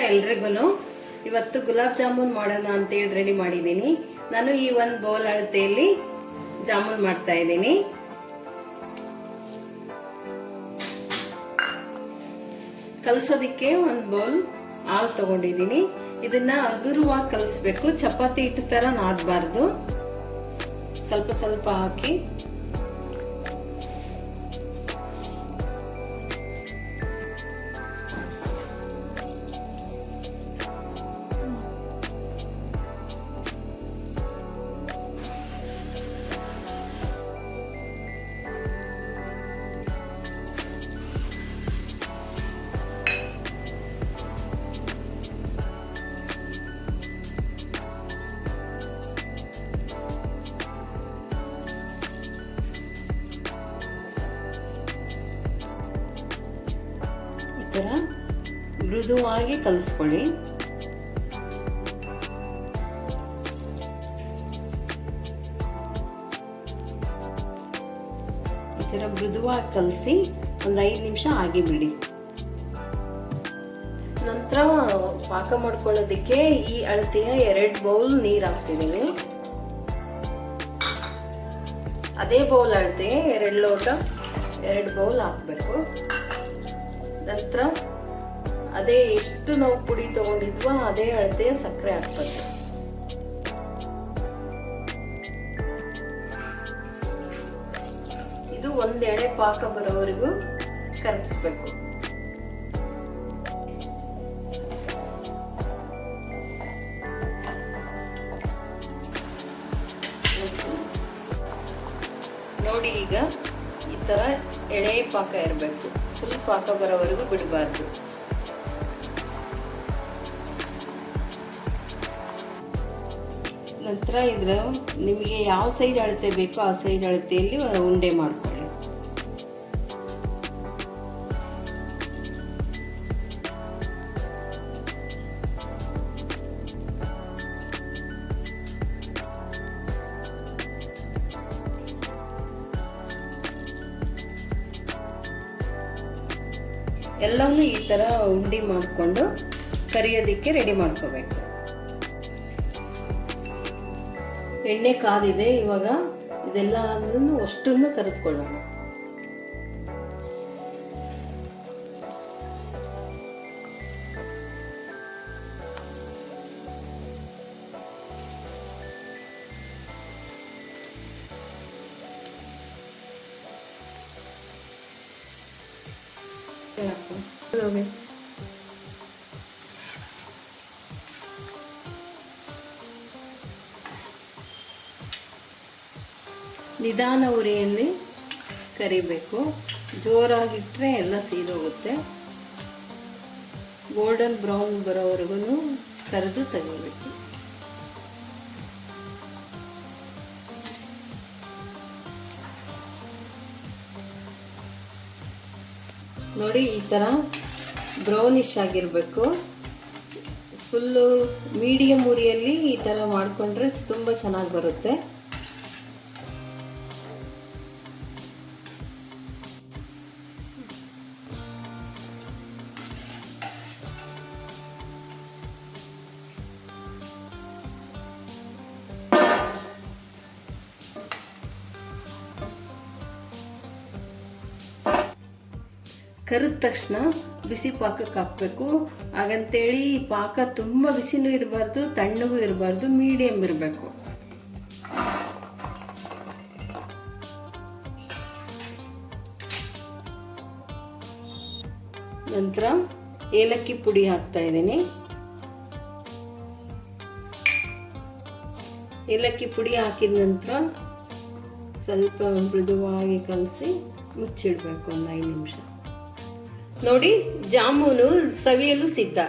ಎಲ್ರಿಗೂ ಇವತ್ತು ಗುಲಾಬ್ ಜಾಮೂನ್ ಮಾಡೋಣ ಅಂತೇಳಿ ರೆಡಿ ಮಾಡಿದ್ದೀನಿ. ನಾನು ಈ ಒಂದು ಬೌಲ್ ಅಳತೆಯಲ್ಲಿ ಜಾಮೂನ್ ಮಾಡ್ತಾ ಇದ್ದೀನಿ. ಕಲಸೋದಕ್ಕೆ ಒಂದು ಬೌಲ್ ಹಾಲು ತಗೊಂಡಿದ್ದೀನಿ. ಇದನ್ನ ಹಗುರವಾಗಿ ಕಲಿಸ್ಬೇಕು, ಚಪಾತಿ ಹಿಟ್ಟು ತರ ನಾದಬಾರ್ದು. ಸ್ವಲ್ಪ ಸ್ವಲ್ಪ ಹಾಕಿ ಮೃದುವಾಗಿ ಕಲಿಸ್ಕೊಳ್ಳಿ. ಈ ತರ ಮೃದುವಾಗಿ ಕಲಸಿ ಒಂದು 5 ನಿಮಿಷ ಹಾಗೆ ಬಿಡಿ. ನಂತರ ಪಾಕ ಮಾಡ್ಕೊಳ್ಳೋದಕ್ಕೆ ಈ ಅಳತೆಯ 2 ಬೌಲ್ ನೀರು ಹಾಕ್ತಿದ್ದೀನಿ. ಅದೇ ಬೌಲ್ ಅಳತೆ 2 ಲೋಟ 2 ಬೌಲ್ ಹಾಕಬೇಕು. ನಂತರ ಅದೇ ಎಷ್ಟು ನಾವು ಪುಡಿ ತಗೊಂಡಿದ್ವೋ ಅದೇ ಅಳತೆಯ ಸಕ್ಕರೆ ಹಾಕ್ಬೇಕು. ಇದು ಒಂದು ಎಳೆ ಪಾಕ ಬರೋವರೆಗೂ ಕರಗಿಸ್ಬೇಕು. ನೋಡಿ, ಈಗ ಈ ತರ ಎಳೆ ಪಾಕ ಇರಬೇಕು. ಫುಲ್ ಪಾಕ ಬರೋವರೆಗೂ ಬಿಡಬಾರ್ದು. ನಂತರ ಇದ್ರ ನಿಮಗೆ ಯಾವ ಸೈಜ್ ಅಳತೆ ಬೇಕೋ ಆ ಸೈಜ್ ಅಳತೆಯಲ್ಲಿ ಉಂಡೆ ಮಾಡ್ಕೊಳ್ಳಿ. ಎಲ್ಲವನ್ನೂ ಈ ತರ ಉಂಡೆ ಮಾಡಿಕೊಂಡು ಕರಿಯೋದಕ್ಕೆ ರೆಡಿ ಮಾಡ್ಕೋಬೇಕು. ಎಣ್ಣೆ ಕಾದಿದೆ. ಇವಾಗ ಇದೆಲ್ಲ ಅಷ್ಟನ್ನು ಕರೆದುಕೊಳ್ಳೋಣ. ನಿಧಾನ ಉರಿಯಲ್ಲಿ ಕರಿಬೇಕು. ಜೋರಾಗಿಟ್ಟರೆ ಎಲ್ಲ ಸೀದೋಗುತ್ತೆ. ಗೋಲ್ಡನ್ ಬ್ರೌನ್ ಬರೋವರೆಗೂ ಕರೆದು ತೆಗಿಬೇಕು. ನೋಡಿ, ಈ ಥರ ಬ್ರೌನಿಶ್ ಆಗಿರಬೇಕು. ಫುಲ್ಲು ಮೀಡಿಯಂ ಉರಿಯಲ್ಲಿ ಈ ಥರ ಮಾಡಿಕೊಂಡ್ರೆ ತುಂಬ ಚೆನ್ನಾಗಿ ಬರುತ್ತೆ. ಕರಿದ ತಕ್ಷಣ ಬಿಸಿ ಪಾಕಕ್ಕೆ ಹಾಕಬೇಕು. ಹಾಗಂತೇಳಿ ಪಾಕ ತುಂಬ ಬಿಸಿನೂ ಇರಬಾರ್ದು, ತಣ್ಣಗೂ ಇರಬಾರ್ದು, ಮೀಡಿಯಂ ಇರಬೇಕು. ನಂತರ ಏಲಕ್ಕಿ ಪುಡಿ ಹಾಕ್ತಾ ಇದ್ದೀನಿ. ಏಲಕ್ಕಿ ಪುಡಿ ಹಾಕಿದ ನಂತರ ಸ್ವಲ್ಪ ಮೃದುವಾಗಿ ಕಲಸಿ ಮುಚ್ಚಿಡಬೇಕು ಒಂದು 5 ನಿಮಿಷ. ನೋಡಿ, ಜಾಮೂನು ಸವಿಯಲು ಸಿದ್ಧ.